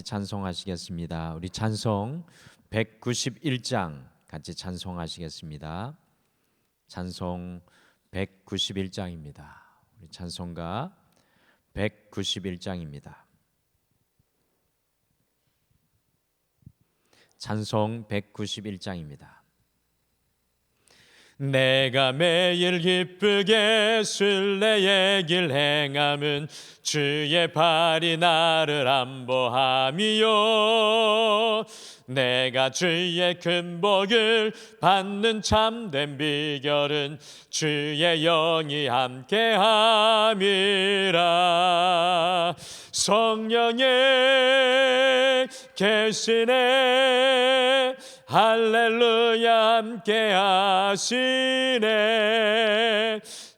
찬송하시겠습니다. 우리 찬송 191장 같이 찬송하시겠습니다. 찬송 191장입니다. 우리 찬송가 191장입니다. 찬송 191장입니다. 내가 매일 기쁘게 순례의 길 행함은 주의 발이 나를 안보함이요, 내가 주의 큰 복을 받는 참된 비결은 주의 영이 함께함이라. 성령의 계시네, 할렐루야 함께 하시네.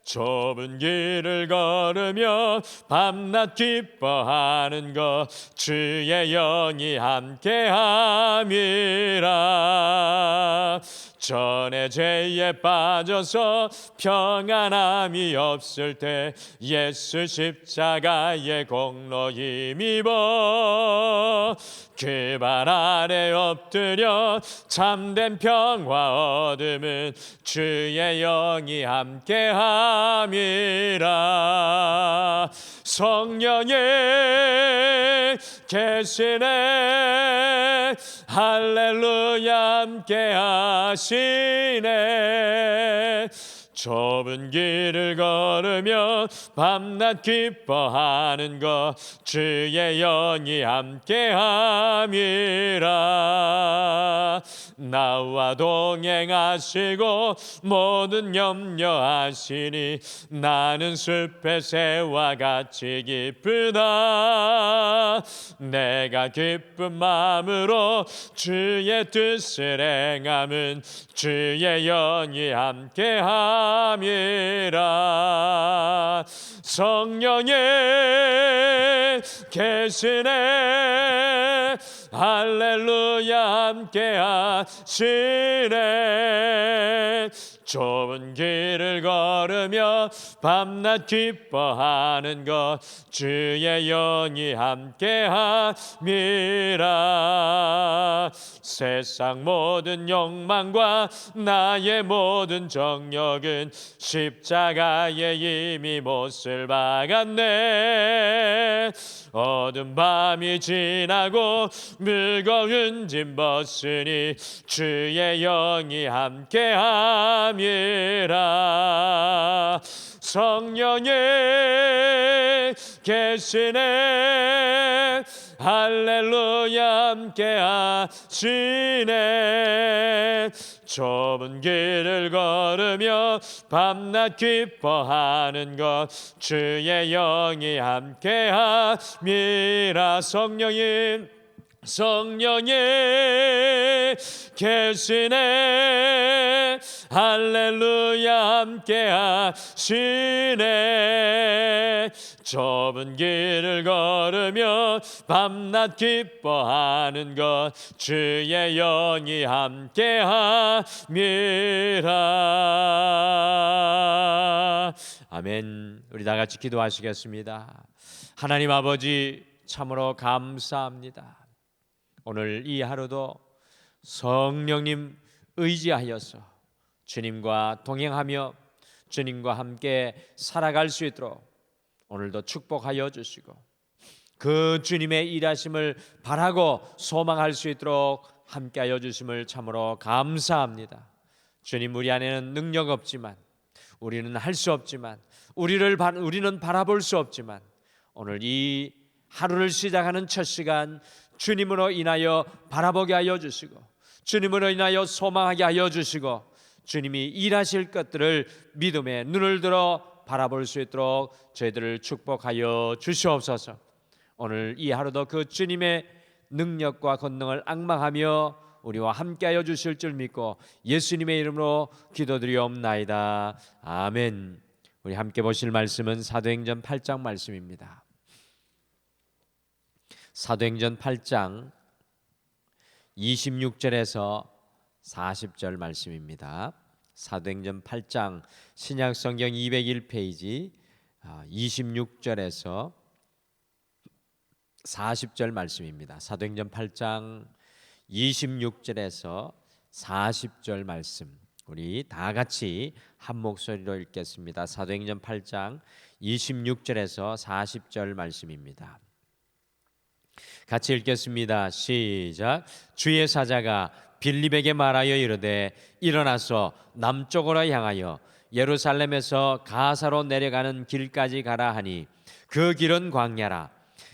좁은 길을 걸으며 밤낮 기뻐하는 것 주의 영이 함께함이라. 전에 죄에 빠져서 평안함이 없을 때 예수 십자가의 공로 힘입어 그 발 아래 엎드려 참된 평화 얻음은 주의 영이 함께함이라. 성령의 계시네, 할렐루야 함께 하시네. 좁은 길을 걸으며 밤낮 기뻐하는 것 주의 영이 함께함이라. 나와 동행하시고 모든 염려하시니 나는 숲의 새와 같이 기쁘다. 내가 기쁜 마음으로 주의 뜻을 행함은 주의 영이 함께함이라. 성령의 계시네, 할렐루야 함께 하시네. 좁은 길을 걸으며 밤낮 기뻐하는 것 주의 영이 함께함이라. 세상 모든 욕망과 나의 모든 정욕은 십자가에 이미 못을 박았네. 어두운 밤이 지나고 무거운 짐 벗으니 주의 영이 함께함이라. 성령의 계시네, 할렐루야 함께 하시네. 좁은 길을 걸으며 밤낮 기뻐하는 것 주의 영이 함께함이라. 성령의 계시네, 할렐루야 함께 하시네. 좁은 길을 걸으며 밤낮 기뻐하는 것 주의 영이 함께함이라. 아멘. 우리 다 같이 기도하시겠습니다. 하나님 아버지, 참으로 감사합니다. 오늘 이 하루도 성령님 의지하여서 주님과 동행하며 주님과 함께 살아갈 수 있도록 오늘도 축복하여 주시고 그 주님의 일하심을 바라고 소망할 수 있도록 함께하여 주심을 참으로 감사합니다. 주님, 우리 안에는 능력 없지만, 우리는 할 수 없지만, 우리는 바라볼 수 없지만, 오늘 이 하루를 시작하는 첫 시간 주님으로 인하여 바라보게 하여 주시고 주님으로 인하여 소망하게 하여 주시고 주님이 일하실 것들을 믿음의 눈을 들어 바라볼 수 있도록 저희들을 축복하여 주시옵소서. 오늘 이 하루도 그 주님의 능력과 권능을 앙망하며 우리와 함께하여 주실 줄 믿고 예수님의 이름으로 기도드리옵나이다. 아멘. 우리 함께 보실 말씀은 사도행전 8장 말씀입니다. 사도행전 8장 26절에서 40절 말씀입니다. 사도행전 8장 신약성경 201페이지 26절에서 40절 말씀입니다. 사도행전 8장 26절에서 40절 말씀, 우리 다 같이 한 목소리로 읽겠습니다. 사도행전 8장 26절에서 40절 말씀입니다. 같이 읽겠습니다. 시작. 주의 사자가 빌립에게 말하여 이르되 일어나서 남쪽으로 향하여 예루살렘에서 가사로 내려가는 길까지 가라 하니 그 길은 광야라.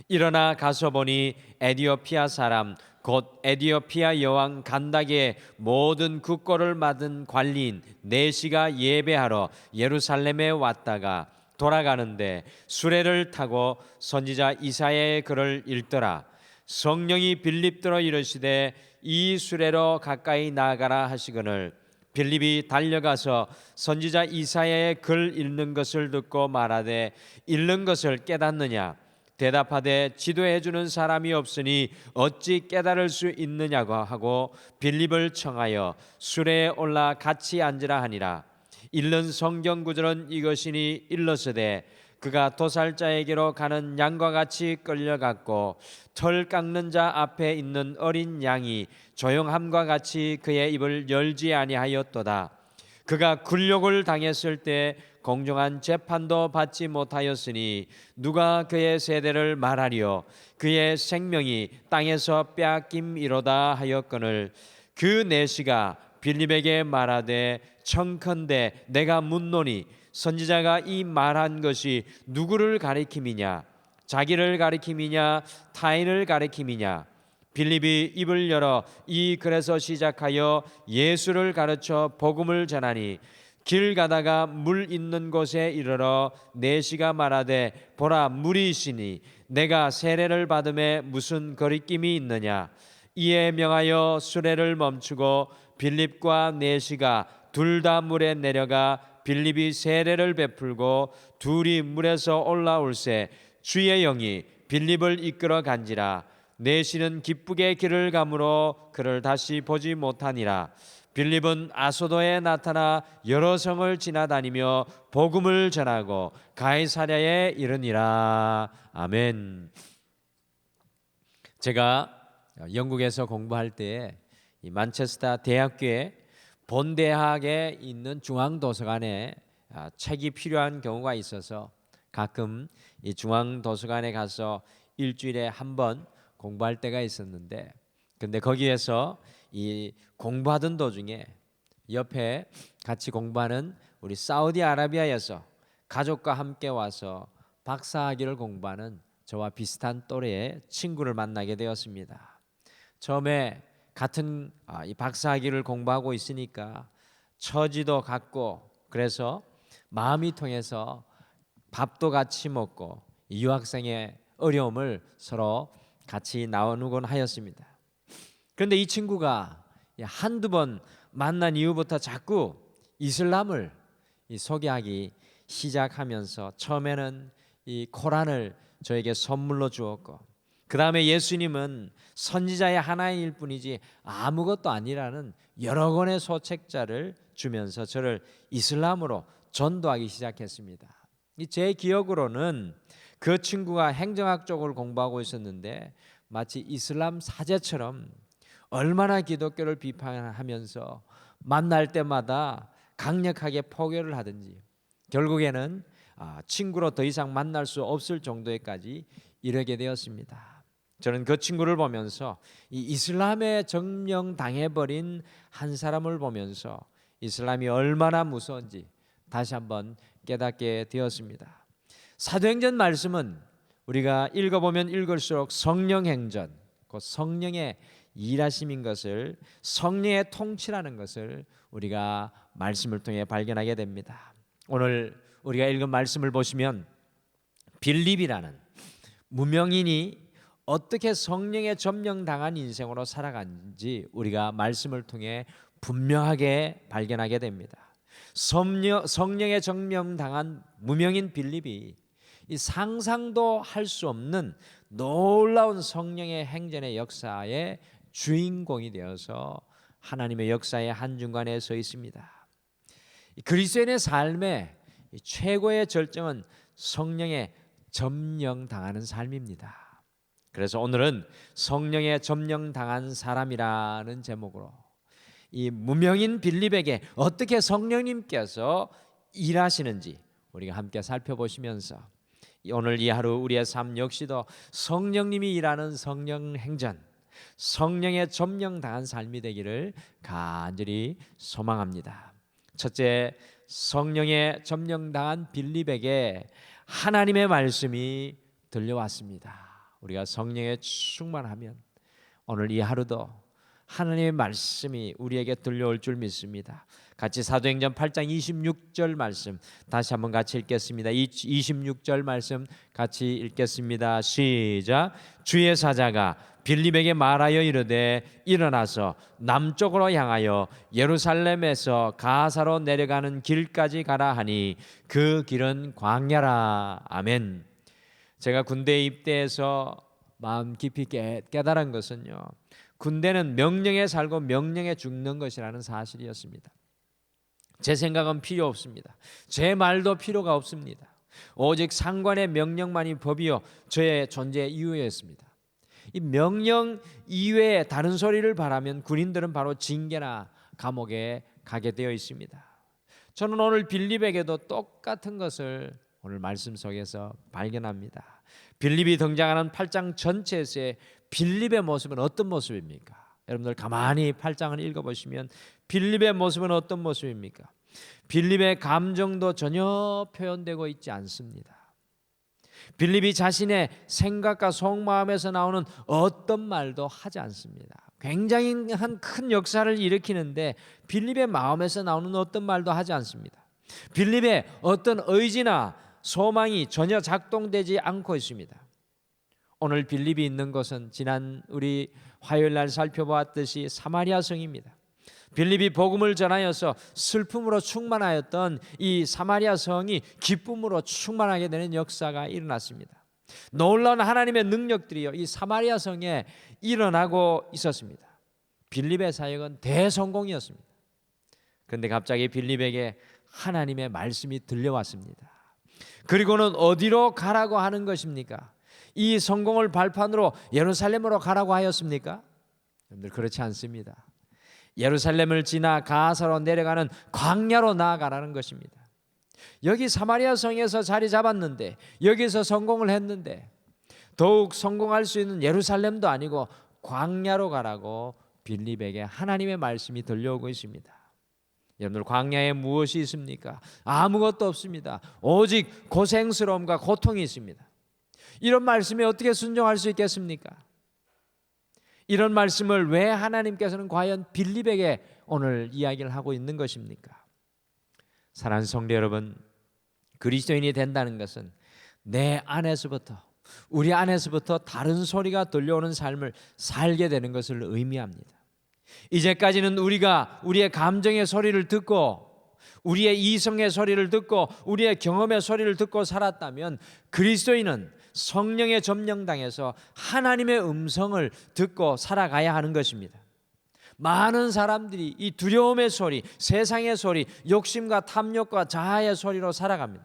일어나 가서 보니 에디오피아 사람 곧 에디오피아 여왕 간다게의 모든 국고를 맡은 관리인 네시가 예배하러 예루살렘에 왔다가 돌아가는데 수레를 타고 선지자 이사야의 글을 읽더라. 성령이 빌립더러 이르시되 이 수레로 가까이 나아가라 하시거늘 빌립이 달려가서 선지자 이사야의 글 읽는 것을 듣고 말하되 읽는 것을 깨닫느냐? 대답하되 지도해 주는 사람이 없으니 어찌 깨달을 수 있느냐고 하고 빌립을 청하여 수레에 올라 같이 앉으라 하니라. 읽는 성경 구절은 이것이니 일러서되 그가 도살자에게로 가는 양과 같이 끌려갔고 털 깎는 자 앞에 있는 어린 양이 조용함과 같이 그의 입을 열지 아니하였도다. 그가 굴욕을 당했을 때 공정한 재판도 받지 못하였으니 누가 그의 세대를 말하리요? 그의 생명이 땅에서 빼앗김이로다 하였거늘 그 내시가 빌립에게 말하되 청컨대 내가 묻노니 선지자가 이 말한 것이 누구를 가리킴이냐? 자기를 가리킴이냐? 타인을 가리킴이냐? 빌립이 입을 열어 이 글에서 시작하여 예수를 가르쳐 복음을 전하니 길 가다가 물 있는 곳에 이르러 내시가 말하되 보라 물이 있으니 내가 세례를 받음에 무슨 거리낌이 있느냐? 이에 명하여 수레를 멈추고 빌립과 내시가 둘 다 물에 내려가 빌립이 세례를 베풀고 둘이 물에서 올라올새 주의 영이 빌립을 이끌어 간지라. 내시는 기쁘게 길을 가므로 그를 다시 보지 못하니라. 빌립은 아소도에 나타나 여러 성을 지나다니며 복음을 전하고 가이사랴에 이르니라. 아멘. 제가 영국에서 공부할 때 이 만체스터 대학교에 본대학에 있는 중앙도서관에 책이 필요한 경우가 있어서 가끔 이 중앙도서관에 가서 일주일에 한 번 공부할 때가 있었는데, 근데 거기에서 이 공부하던 도중에 옆에 같이 공부하는 우리 사우디아라비아에서 가족과 함께 와서 박사학위를 공부하는 저와 비슷한 또래의 친구를 만나게 되었습니다. 처음에 같은 이 박사학위를 공부하고 있으니까 처지도 같고 그래서 마음이 통해서 밥도 같이 먹고 유학생의 어려움을 서로 같이 나누곤 하였습니다. 그런데 이 친구가 한두 번 만난 이후부터 자꾸 이슬람을 소개하기 시작하면서 처음에는 이 코란을 저에게 선물로 주었고 그 다음에 예수님은 선지자의 하나일 뿐이지 아무것도 아니라는 여러 권의 소책자를 주면서 저를 이슬람으로 전도하기 시작했습니다. 제 기억으로는 그 친구가 행정학 쪽을 공부하고 있었는데 마치 이슬람 사제처럼 얼마나 기독교를 비판하면서 만날 때마다 강력하게 포교를 하든지 결국에는 친구로 더 이상 만날 수 없을 정도에까지 이르게 되었습니다. 저는 그 친구를 보면서 이 이슬람에 점령당해버린 한 사람을 보면서 이슬람이 얼마나 무서운지 다시 한번 깨닫게 되었습니다. 사도행전 말씀은 우리가 읽어보면 읽을수록 성령행전, 곧 성령의 일하심인 것을, 성령의 통치라는 것을 우리가 말씀을 통해 발견하게 됩니다. 오늘 우리가 읽은 말씀을 보시면 빌립이라는 무명인이 어떻게 성령에 점령당한 인생으로 살아간지 우리가 말씀을 통해 분명하게 발견하게 됩니다. 성령에 점령당한 무명인 빌립이 이 상상도 할 수 없는 놀라운 성령의 행전의 역사의 주인공이 되어서 하나님의 역사의 한중간에 서 있습니다. 그리스도인의 삶의 최고의 절정은 성령에 점령당하는 삶입니다. 그래서 오늘은 성령에 점령당한 사람이라는 제목으로 이 무명인 빌립에게 어떻게 성령님께서 일하시는지 우리가 함께 살펴보시면서 오늘 이 하루 우리의 삶 역시도 성령님이 일하는 성령 행전, 성령에 점령당한 삶이 되기를 간절히 소망합니다. 첫째, 성령에 점령당한 빌립에게 하나님의 말씀이 들려왔습니다. 우리가 성령에 충만하면 오늘 이 하루도 하나님의 말씀이 우리에게 들려올 줄 믿습니다. 같이 사도행전 8장 26절 말씀 다시 한번 같이 읽겠습니다. 26절 말씀 같이 읽겠습니다. 시작. 주의 사자가 빌립에게 말하여 이르되 일어나서 남쪽으로 향하여 예루살렘에서 가사로 내려가는 길까지 가라 하니 그 길은 광야라. 아멘. 제가 군대에 입대해서 마음 깊이 깨달은 것은요, 군대는 명령에 살고 명령에 죽는 것이라는 사실이었습니다. 제 생각은 필요 없습니다. 제 말도 필요가 없습니다. 오직 상관의 명령만이 법이요 저의 존재 이유였습니다. 이 명령 이외에 다른 소리를 바라면 군인들은 바로 징계나 감옥에 가게 되어 있습니다. 저는 오늘 빌립에게도 똑같은 것을 오늘 말씀 속에서 발견합니다. 빌립이 등장하는 8장 전체에서의 빌립의 모습은 어떤 모습입니까? 여러분들 가만히 8장을 읽어보시면 빌립의 모습은 어떤 모습입니까? 빌립의 감정도 전혀 표현되고 있지 않습니다. 빌립이 자신의 생각과 속마음에서 나오는 어떤 말도 하지 않습니다. 굉장히 큰 역사를 일으키는데 빌립의 마음에서 나오는 어떤 말도 하지 않습니다. 빌립의 어떤 의지나 소망이 전혀 작동되지 않고 있습니다. 오늘 빌립이 있는 곳은 지난 우리 화요일 날 살펴보았듯이 사마리아 성입니다. 빌립이 복음을 전하여서 슬픔으로 충만하였던 이 사마리아 성이 기쁨으로 충만하게 되는 역사가 일어났습니다. 놀라운 하나님의 능력들이요 이 사마리아 성에 일어나고 있었습니다. 빌립의 사역은 대성공이었습니다. 그런데 갑자기 빌립에게 하나님의 말씀이 들려왔습니다. 그리고는 어디로 가라고 하는 것입니까? 이 성공을 발판으로 예루살렘으로 가라고 하였습니까? 여러분들 그렇지 않습니다. 예루살렘을 지나 가사로 내려가는 광야로 나아가라는 것입니다. 여기 사마리아 성에서 자리 잡았는데 여기서 성공을 했는데 더욱 성공할 수 있는 예루살렘도 아니고 광야로 가라고 빌립에게 하나님의 말씀이 들려오고 있습니다. 여러분들 광야에 무엇이 있습니까? 아무것도 없습니다. 오직 고생스러움과 고통이 있습니다. 이런 말씀에 어떻게 순종할 수 있겠습니까? 이런 말씀을 왜 하나님께서는 과연 빌립에게 오늘 이야기를 하고 있는 것입니까? 사랑하는 성도 여러분, 그리스도인이 된다는 것은 내 안에서부터 우리 안에서부터 다른 소리가 들려오는 삶을 살게 되는 것을 의미합니다. 이제까지는 우리가 우리의 감정의 소리를 듣고 우리의 이성의 소리를 듣고 우리의 경험의 소리를 듣고 살았다면 그리스도인은 성령의 점령당해서 하나님의 음성을 듣고 살아가야 하는 것입니다. 많은 사람들이 이 두려움의 소리, 세상의 소리, 욕심과 탐욕과 자아의 소리로 살아갑니다.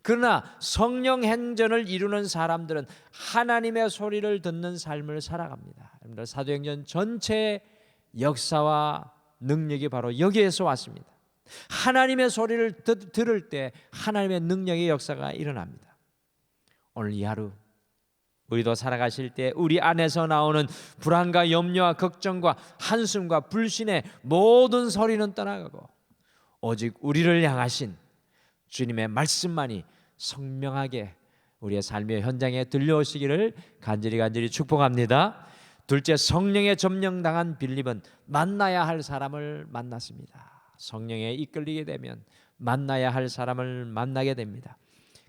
그러나 성령 행전을 이루는 사람들은 하나님의 소리를 듣는 삶을 살아갑니다. 여러분들 사도행전 전체의 역사와 능력이 바로 여기에서 왔습니다. 하나님의 소리를 들을 때 하나님의 능력의 역사가 일어납니다. 오늘 이 하루 우리도 살아가실 때 우리 안에서 나오는 불안과 염려와 걱정과 한숨과 불신의 모든 소리는 떠나가고 오직 우리를 향하신 주님의 말씀만이 선명하게 우리의 삶의 현장에 들려오시기를 간절히 축복합니다. 둘째, 성령에 점령당한 빌립은 만나야 할 사람을 만났습니다. 성령에 이끌리게 되면 만나야 할 사람을 만나게 됩니다.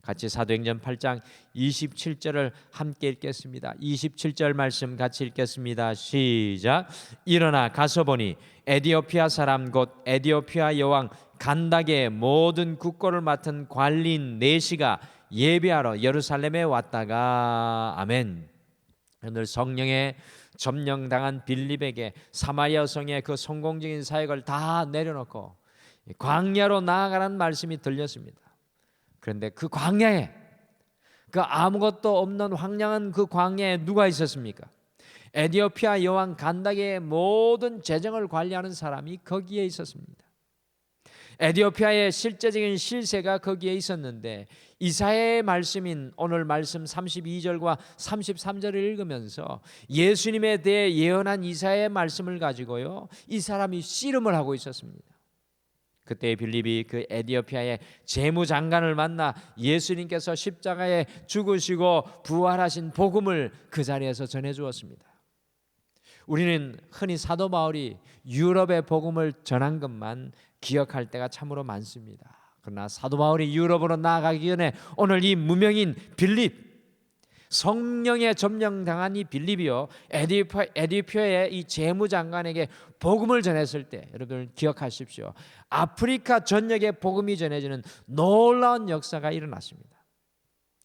같이 사도행전 8장 27절을 함께 읽겠습니다. 27절 말씀 같이 읽겠습니다. 시작. 일어나 가서 보니 에디오피아 사람 곧 에디오피아 여왕 간닥의 모든 국고를 맡은 관리인 네시가 예배하러 예루살렘에 왔다가 아멘. 오늘 성령에 점령당한 빌립에게 사마리아 성의 그 성공적인 사역을 다 내려놓고 광야로 나아가라는 말씀이 들렸습니다. 그런데 그 광야에 그 아무것도 없는 황량한 그 광야에 누가 있었습니까? 에티오피아 여왕 간다게의 모든 재정을 관리하는 사람이 거기에 있었습니다. 에티오피아의 실제적인 실세가 거기에 있었는데 이사야의 말씀인 오늘 말씀 32절과 33절을 읽으면서 예수님에 대해 예언한 이사야의 말씀을 가지고요, 이 사람이 씨름을 하고 있었습니다. 그때 빌립이 그 에티오피아의 재무장관을 만나 예수님께서 십자가에 죽으시고 부활하신 복음을 그 자리에서 전해 주었습니다. 우리는 흔히 사도 바울이 유럽의 복음을 전한 것만 기억할 때가 참으로 많습니다. 그러나 사도 바울이 유럽으로 나아가기 전에 오늘 이 무명인 빌립, 성령의 점령당한 이 빌립이요, 에티오피아의 이 재무장관에게 복음을 전했을 때, 여러분 기억하십시오, 아프리카 전역에 복음이 전해지는 놀라운 역사가 일어났습니다.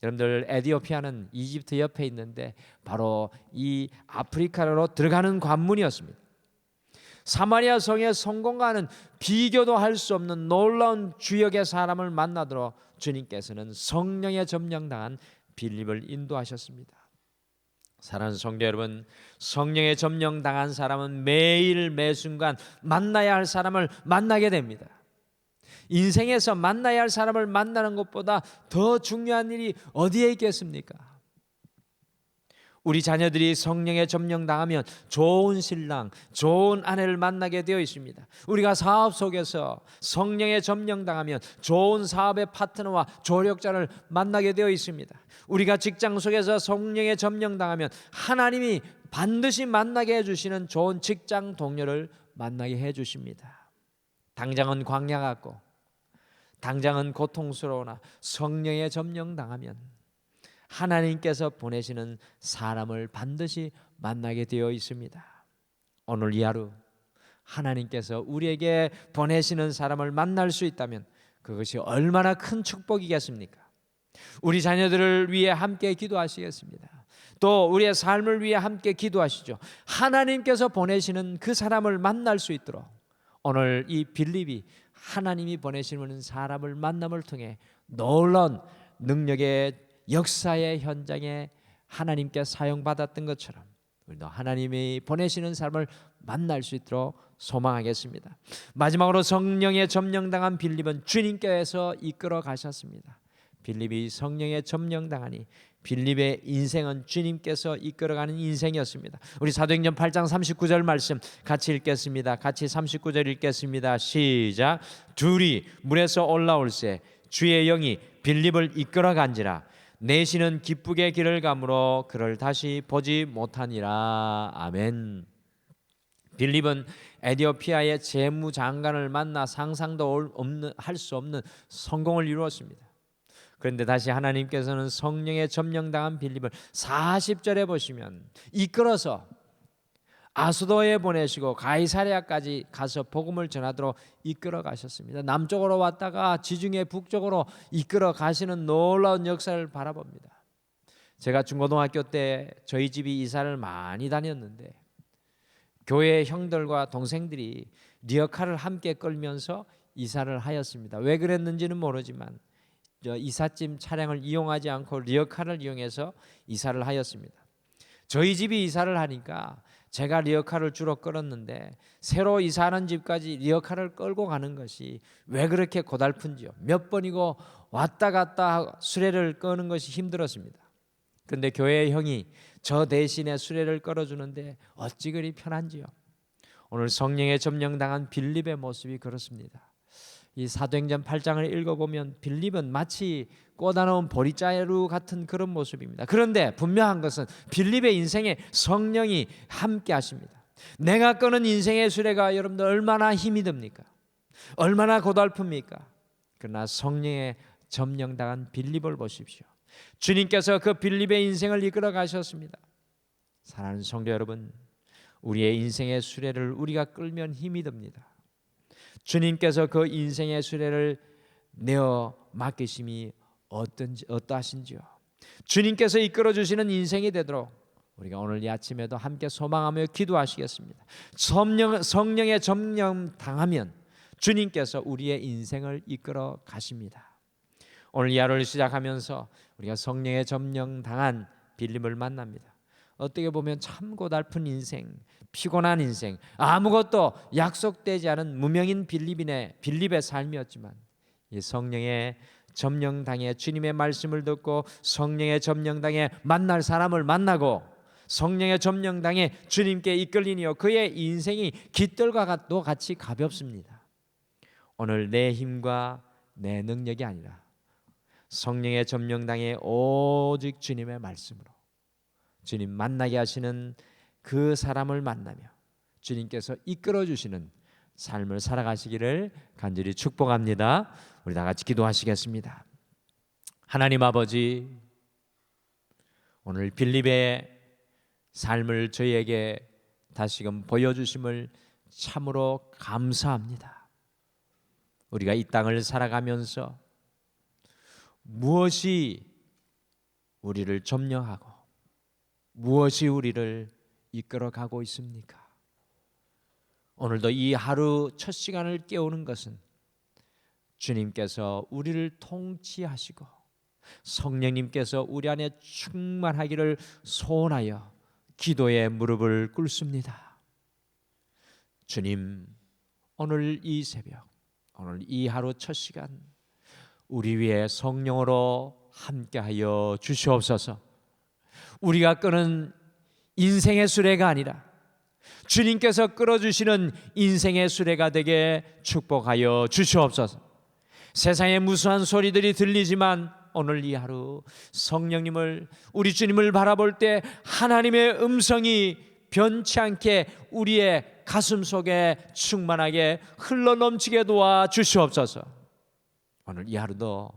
여러분들, 에티오피아는 이집트 옆에 있는데 바로 이 아프리카로 들어가는 관문이었습니다. 사마리아 성의 성공과는 비교도 할 수 없는 놀라운 주역의 사람을 만나도록 주님께서는 성령의 점령당한 빌립을 인도하셨습니다. 사랑하는 성도 여러분, 성령의 점령당한 사람은 매일 매순간 만나야 할 사람을 만나게 됩니다. 인생에서 만나야 할 사람을 만나는 것보다 더 중요한 일이 어디에 있겠습니까? 우리 자녀들이 성령에 점령당하면 좋은 신랑, 좋은 아내를 만나게 되어 있습니다. 우리가 사업 속에서 성령에 점령당하면 좋은 사업의 파트너와 조력자를 만나게 되어 있습니다. 우리가 직장 속에서 성령에 점령당하면 하나님이 반드시 만나게 해주시는 좋은 직장 동료를 만나게 해주십니다. 당장은 광야 같고 당장은 고통스러우나 성령에 점령당하면 하나님께서 보내시는 사람을 반드시 만나게 되어 있습니다. 오늘 이 하루 하나님께서 우리에게 보내시는 사람을 만날 수 있다면 그것이 얼마나 큰 축복이겠습니까? 우리 자녀들을 위해 함께 기도하시겠습니다. 또 우리의 삶을 위해 함께 기도하시죠. 하나님께서 보내시는 그 사람을 만날 수 있도록 오늘 이 빌립이 하나님이 보내시는 사람을 만남을 통해 놀라운 능력의 역사의 현장에 하나님께 사용받았던 것처럼 우리도 하나님이 보내시는 사람을 만날 수 있도록 소망하겠습니다. 마지막으로 성령에 점령당한 빌립은 주님께서 이끌어 가셨습니다. 빌립이 성령에 점령당하니 빌립의 인생은 주님께서 이끌어가는 인생이었습니다. 우리 사도행전 8장 39절 말씀 같이 읽겠습니다. 같이 39절 읽겠습니다. 시작. 둘이 물에서 올라올새 주의 영이 빌립을 이끌어간지라 내시는 기쁘게 길을 가므로 그를 다시 보지 못하니라. 아멘. 빌립은 에티오피아의 재무장관을 만나 상상도 할 수 없는 성공을 이루었습니다. 그런데 다시 하나님께서는 성령에 점령당한 빌립을 40절에 보시면 이끌어서 아수도에 보내시고 가이사랴까지 가서 복음을 전하도록 이끌어 가셨습니다. 남쪽으로 왔다가 지중해 북쪽으로 이끌어 가시는 놀라운 역사를 바라봅니다. 제가 중고등학교 때 저희 집이 이사를 많이 다녔는데 교회 형들과 동생들이 리어카를 함께 끌면서 이사를 하였습니다. 왜 그랬는지는 모르지만 이삿짐 차량을 이용하지 않고 리어카를 이용해서 이사를 하였습니다. 저희 집이 이사를 하니까 제가 리어카를 주로 끌었는데 새로 이사하는 집까지 리어카를 끌고 가는 것이 왜 그렇게 고달픈지요. 몇 번이고 왔다 갔다 수레를 끄는 것이 힘들었습니다. 그런데 교회 형이 저 대신에 수레를 끌어주는데 어찌 그리 편한지요. 오늘 성령에 점령당한 빌립의 모습이 그렇습니다. 이 사도행전 8장을 읽어보면 빌립은 마치 꽂아놓은 보리자루 같은 그런 모습입니다. 그런데 분명한 것은 빌립의 인생에 성령이 함께 하십니다. 내가 끄는 인생의 수레가 여러분들 얼마나 힘이 듭니까? 얼마나 고달픕니까? 그러나 성령에 점령당한 빌립을 보십시오. 주님께서 그 빌립의 인생을 이끌어 가셨습니다. 사랑하는 성도 여러분, 우리의 인생의 수레를 우리가 끌면 힘이 듭니다. 주님께서 그 인생의 수레를 내어 맡기심이 어떠하신지요? 주님께서 이끌어 주시는 인생이 되도록 우리가 오늘 이 아침에도 함께 소망하며 기도하시겠습니다. 성령의 점령 당하면 주님께서 우리의 인생을 이끌어 가십니다. 오늘 이 하루를 시작하면서 우리가 성령의 점령당한 빌립을 만납니다. 어떻게 보면 참 고달픈 인생, 피곤한 인생, 아무것도 약속되지 않은 무명인 빌립의 삶이었지만 이 성령의 점령당해 주님의 말씀을 듣고 성령의 점령당해 만날 사람을 만나고 성령의 점령당해 주님께 이끌리니요 그의 인생이 깃들과도 같이 가볍습니다. 오늘 내 힘과 내 능력이 아니라 성령의 점령당해 오직 주님의 말씀으로 주님 만나게 하시는 그 사람을 만나며 주님께서 이끌어 주시는 삶을 살아가시기를 간절히 축복합니다. 우리 다 같이 기도하시겠습니다. 하나님 아버지, 오늘 빌립의 삶을 저희에게 다시금 보여주심을 참으로 감사합니다. 우리가 이 땅을 살아가면서 무엇이 우리를 점령하고 무엇이 우리를 이끌어가고 있습니까? 오늘도 이 하루 첫 시간을 깨우는 것은 주님께서 우리를 통치하시고 성령님께서 우리 안에 충만하기를 소원하여 기도의 무릎을 꿇습니다. 주님, 오늘 이 새벽, 오늘 이 하루 첫 시간 우리 위에 성령으로 함께하여 주시옵소서. 우리가 끄는 인생의 수레가 아니라 주님께서 끌어주시는 인생의 수레가 되게 축복하여 주시옵소서. 세상에 무수한 소리들이 들리지만 오늘 이 하루 성령님을, 우리 주님을 바라볼 때 하나님의 음성이 변치 않게 우리의 가슴 속에 충만하게 흘러넘치게 도와 주시옵소서. 오늘 이 하루도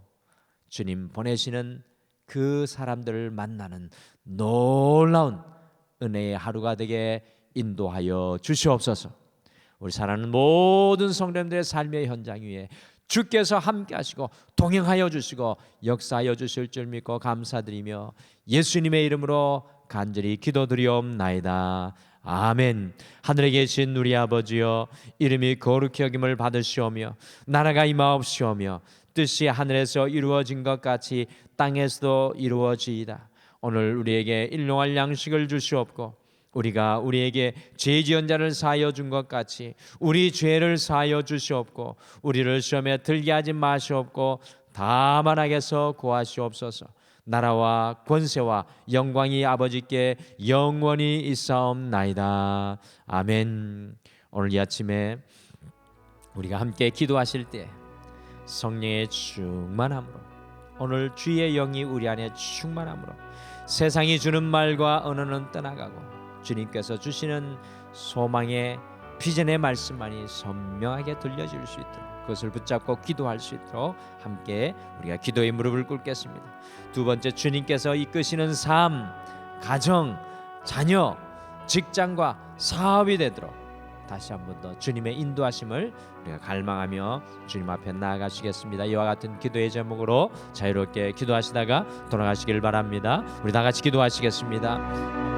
주님 보내시는 그 사람들을 만나는 놀라운 은혜의 하루가 되게 인도하여 주시옵소서. 우리 사랑하는 모든 성도님들의 삶의 현장 위에 주께서 함께 하시고 동행하여 주시고 역사하여 주실 줄 믿고 감사드리며 예수님의 이름으로 간절히 기도드리옵나이다. 아멘. 하늘에 계신 우리 아버지여, 이름이 거룩히 여김을 받으시오며 나라가 임하옵시오며 뜻이 하늘에서 이루어진 것 같이 땅에서도 이루어지이다. 오늘 우리에게 일용할 양식을 주시옵고 우리가 우리에게 죄 지은 자를 사하여 준 것 같이 우리 죄를 사하여 주시옵고 우리를 시험에 들게 하지 마시옵고 다만 악에서 구하시옵소서. 나라와 권세와 영광이 아버지께 영원히 있사옵나이다. 아멘. 오늘 이 아침에 우리가 함께 기도하실 때 성령의 충만함으로, 오늘 주의 영이 우리 안에 충만함으로 세상이 주는 말과 언어는 떠나가고 주님께서 주시는 소망의 비전의 말씀만이 선명하게 들려질 수 있도록 그것을 붙잡고 기도할 수 있도록 함께 우리가 기도의 무릎을 꿇겠습니다. 두 번째, 주님께서 이끄시는 삶, 가정, 자녀, 직장과 사업이 되도록 다시 한 번 더 주님의 인도하심을 우리가 갈망하며 주님 앞에 나아가시겠습니다. 이와 같은 기도의 제목으로 자유롭게 기도하시다가 돌아가시길 바랍니다. 우리 다 같이 기도하시겠습니다.